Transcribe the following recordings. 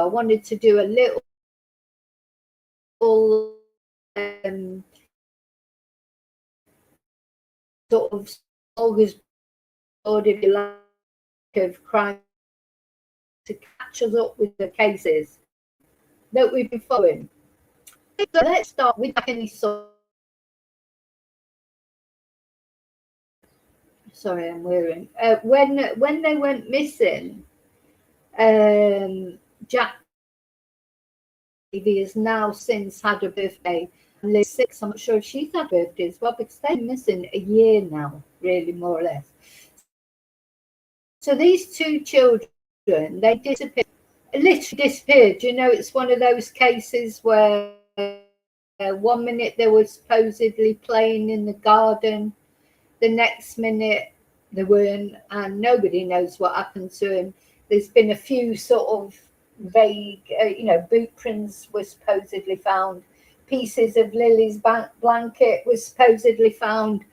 I wanted to do a little sort of smorgasbord, if you like, of crime to catch us up with the cases that we've been following. So let's start with Lilly Sullivan. Sorry, I'm wearing. When they went missing, Jack has now since had a birthday. Liz 6, I'm not sure if she's had a birthday as well, because they've been missing a year now, really, more or less. So these two children, they disappeared, literally disappeared. You know, it's one of those cases where 1 minute they were supposedly playing in the garden, the next minute they weren't, and nobody knows what happened to him. There's been a few sort of vague, boot prints were supposedly found. Pieces of Lily's blanket was supposedly found.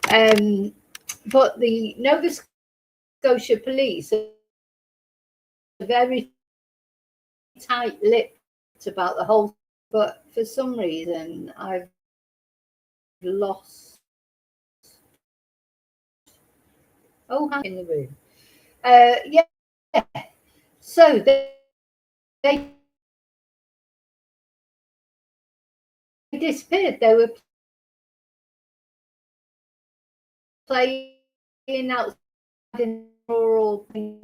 But the Nova Scotia police are very tight-lipped about the whole, but for some reason I've lost. Oh, in the room. Yeah. So they disappeared. They were playing outside in rural and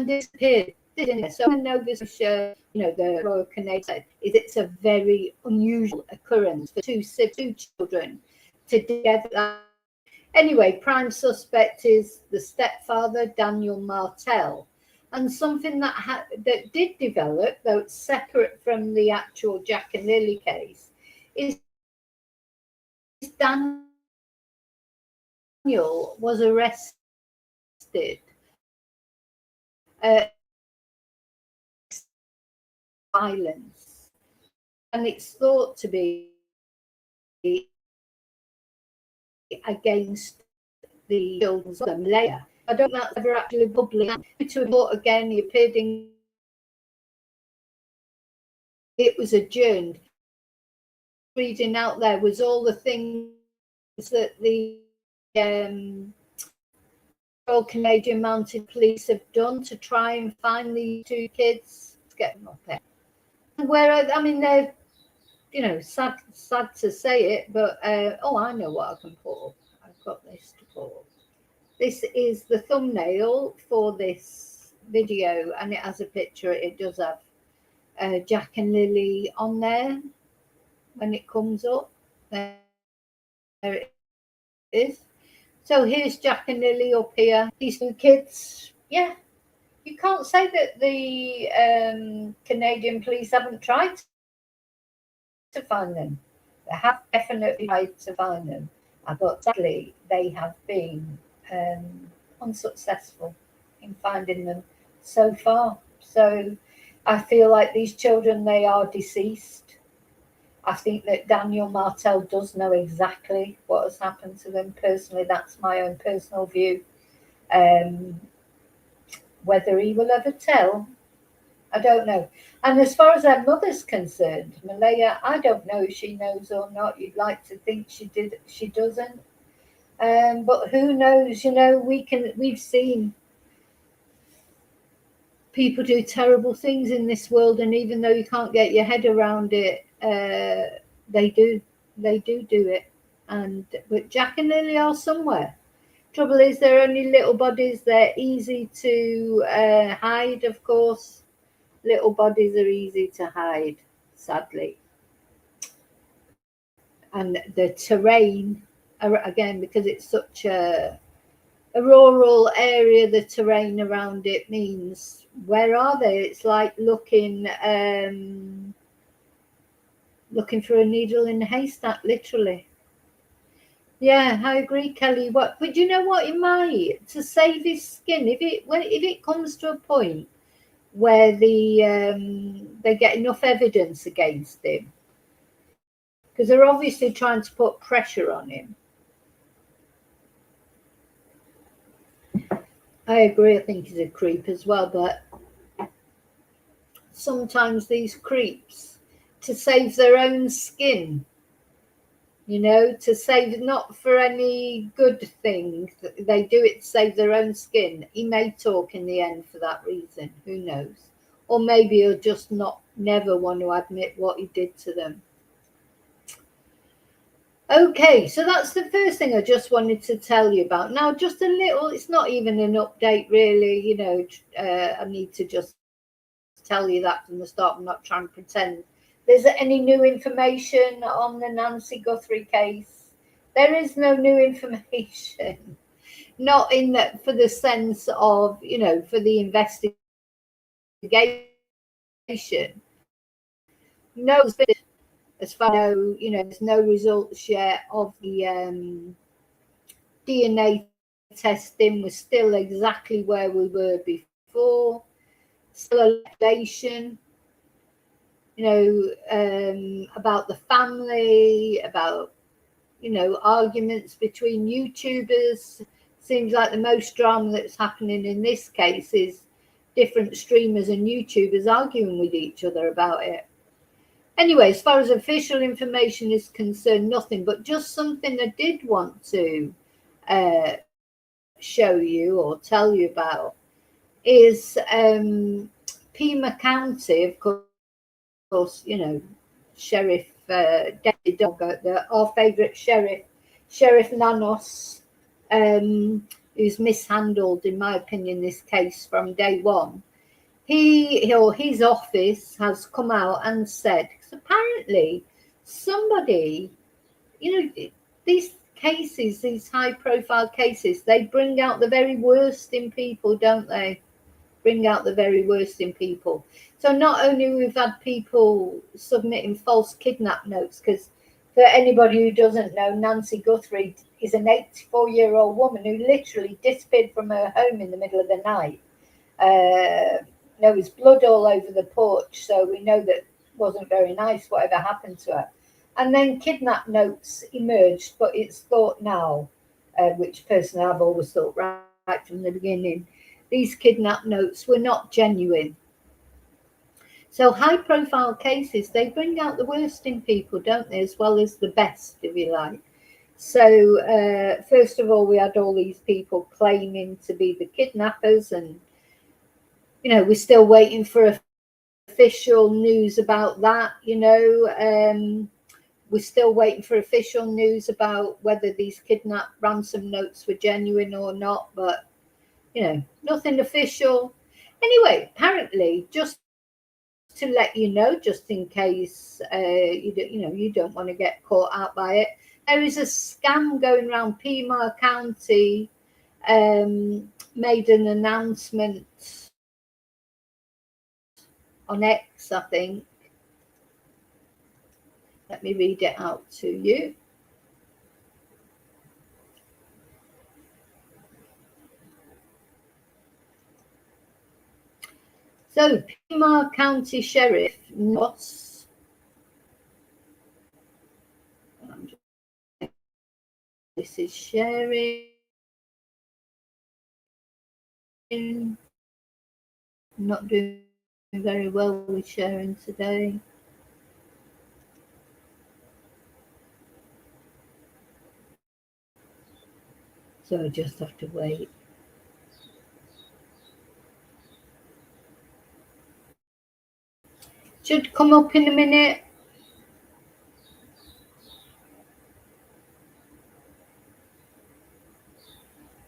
disappeared. So in Nova Scotia, the Royal Canadian said it's a very unusual occurrence for two children together. Anyway, prime suspect is the stepfather, Daniel Martell. And something that did develop, though it's separate from the actual Jack and Lilly case, is Daniel was arrested. Violence. And it's thought to be against the children's layer. I don't know if that's ever actually public. To report again, he appeared in. It was adjourned. Reading out there was all the things that the Royal Canadian Mounted Police have done to try and find these two kids, to get them up there. Where I mean, they're sad to say it, but I know what I can put up. I've got this to put up. This is the thumbnail for this video, and it has a picture. It does have Jack and Lilly on there when it comes up. There it is. So here's Jack and Lilly up here. These two kids. Yeah, you can't say that the Canadian police haven't tried to find them. They have definitely tried to find them, but sadly they have been unsuccessful in finding them so far. So I feel like these children, they are deceased. I think that Daniel Martell does know exactly what has happened to them. Personally, that's my own personal view. Whether he will ever tell, I don't know. And as far as her mother's concerned, Malaya, I don't know if she knows or not. You'd like to think she did. She doesn't. But who knows? We've seen people do terrible things in this world, and even though you can't get your head around it, they do it. But Jack and Lilly are somewhere. Trouble is, they're only little bodies. They're easy to hide, of course. Little bodies are easy to hide, sadly. And the terrain, again, because it's such a rural area, the terrain around it means, where are they? It's like looking for a needle in a haystack, literally. Yeah, I agree, Kelly. But you know what? It might, to save his skin, if it comes to a point where they get enough evidence against him, because they're obviously trying to put pressure on him. I agree. I think he's a creep as well, but sometimes these creeps to save their own skin, you know, to save, not for any good thing. They do it to save their own skin. He may talk in the end for that reason. Who knows? Or maybe he'll just never want to admit what he did to them. Okay, so that's the first thing I just wanted to tell you about. Now, just a little, it's not even an update really, you know, I need to just tell you that from the start. I'm not trying to pretend there's any new information on the Nancy Guthrie case. There is no new information, not in that, for the sense of, you know, for the investigation. No, as far as I know, you know, there's no results yet of the DNA testing. We're still exactly where we were before. Still a speculation, you know, about the family, about, you know, arguments between YouTubers. Seems like the most drama that's happening in this case is different streamers and YouTubers arguing with each other about it. Anyway, as far as official information is concerned, nothing, but just something I did want to show you or tell you about is Pima County, of course, you know, Sheriff Deputy Dogger, our favourite Sheriff Nanos, who's mishandled, in my opinion, this case from day one. His office has come out and said, because apparently somebody, you know, these cases, these high-profile cases, they bring out the very worst in people, don't they? Bring out the very worst in people. So not only we've had people submitting false kidnap notes, because for anybody who doesn't know, Nancy Guthrie is an 84-year-old woman who literally disappeared from her home in the middle of the night. There was blood all over the porch, so we know that wasn't very nice, whatever happened to her. And then kidnap notes emerged, but it's thought now, which personally I've always thought right from the beginning, these kidnap notes were not genuine. So high-profile cases, they bring out the worst in people, don't they, as well as the best, if you like. So first of all, we had all these people claiming to be the kidnappers, and, you know, we're still waiting for official news about that, you know. We're still waiting for official news about whether these kidnap ransom notes were genuine or not, but, you know, nothing official. Anyway, apparently, just to let you know, just in case you don't want to get caught out by it, there is a scam going around. Pima County made an announcement on X, I think. Let me read it out to you. So, Pima County Sheriff Noss, this is sharing, not doing very well with sharing today. So I just have to wait. Should come up in a minute.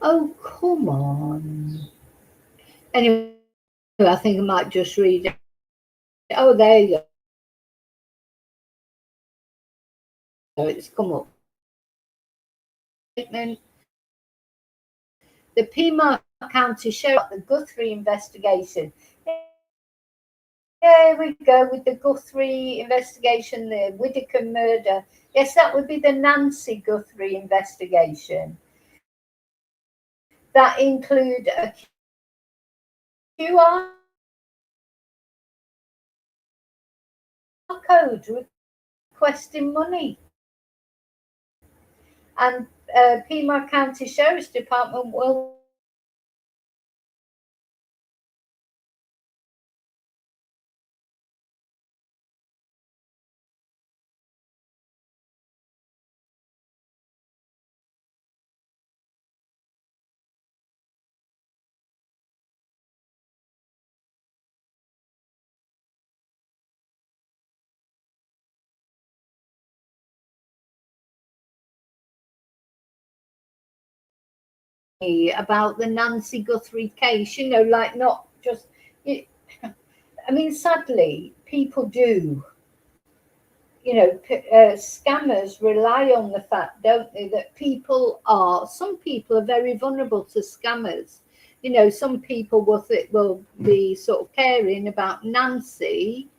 Oh, come on. Anyway, I think I might just read it. Oh, there you go. It's come up. The Pima County Sheriff, the Guthrie investigation. There we go with the Guthrie investigation, the Whitaker murder. Yes, that would be the Nancy Guthrie investigation. That include a QR code requesting money. And Pima County Sheriff's Department will about the Nancy Guthrie case, you know, like not just, I mean, sadly, people do, you know, scammers rely on the fact, don't they, that some people are very vulnerable to scammers. You know, some people will be sort of caring about Nancy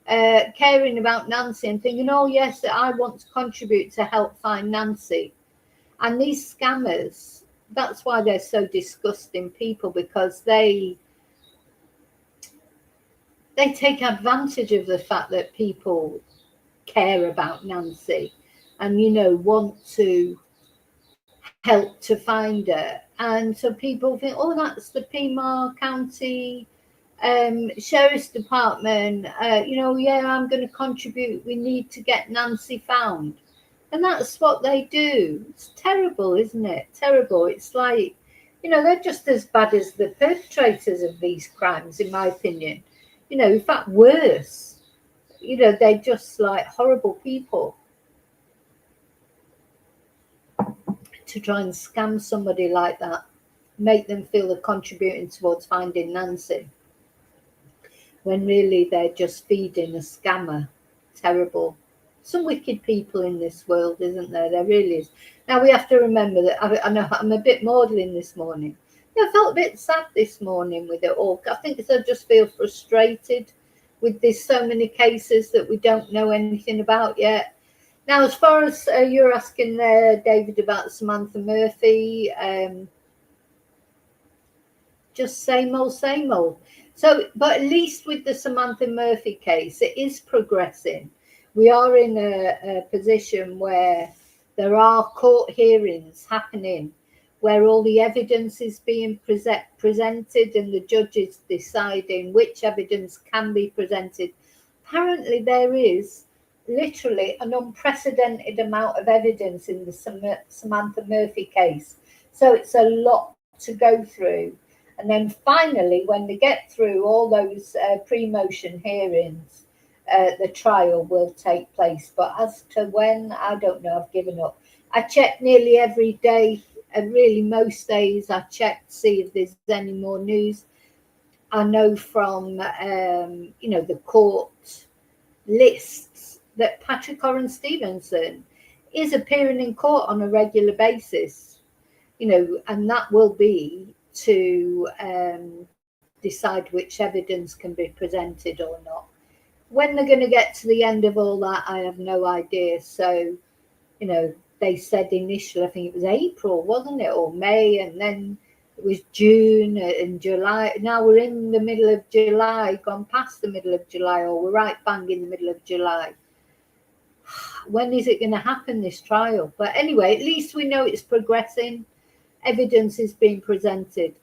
and thinking, oh yes, I want to contribute to help find Nancy. And these scammers, that's why they're so disgusting people, because they take advantage of the fact that people care about Nancy and, you know, want to help to find her. And so people think, oh, that's the Peamar County Sheriff's Department, you know, yeah, I'm going to contribute. We need to get Nancy found. And that's what they do. It's terrible, isn't it? Terrible. It's like, you know, they're just as bad as the perpetrators of these crimes, in my opinion. You know, in fact, worse. You know, they're just like horrible people. To try and scam somebody like that, make them feel they're contributing towards finding Nancy, when really they're just feeding a scammer. Terrible. Some wicked people in this world, isn't there? There really is. Now we have to remember that I know I'm a bit maudlin this morning. I felt a bit sad this morning with it all. I think I just feel frustrated with this so many cases that we don't know anything about yet. Now, as far as you're asking there, David, about Samantha Murphy, just same old. So, but at least with the Samantha Murphy case, it is progressing. We are in a position where there are court hearings happening, where all the evidence is being presented and the judge is deciding which evidence can be presented. Apparently, there is literally an unprecedented amount of evidence in the Samantha Murphy case. So it's a lot to go through. And then finally, when they get through all those pre-motion hearings, the trial will take place. But as to when, I don't know. I've given up. I check nearly every day. Really, most days I check to see if there's any more news. I know from, you know, the court lists that Patrick Oren Stevenson is appearing in court on a regular basis, you know, and that will be to decide which evidence can be presented or not. When they're going to get to the end of all that, I have no idea. So, you know, they said initially, I think it was April, wasn't it, or May, and then it was June and July. Now we're in the middle of July, gone past the middle of July, or we're right bang in the middle of July. When is it going to happen, this trial? But anyway, at least we know it's progressing. Evidence is being presented.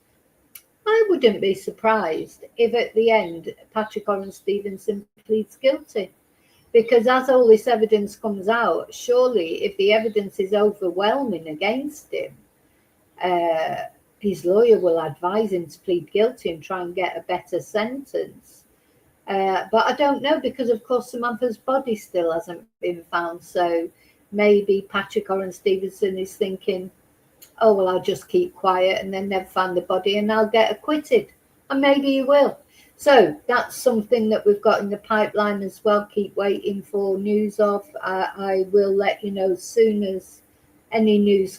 I wouldn't be surprised if at the end Patrick Oren Stevenson pleads guilty, because as all this evidence comes out, surely if the evidence is overwhelming against him, his lawyer will advise him to plead guilty and try and get a better sentence. But I don't know, because of course Samantha's body still hasn't been found. So maybe Patrick Oren Stevenson is thinking, oh, well, I'll just keep quiet and then never find the body and I'll get acquitted. And maybe he will. So that's something that we've got in the pipeline as well. Keep waiting for news of. I will let you know as soon as any news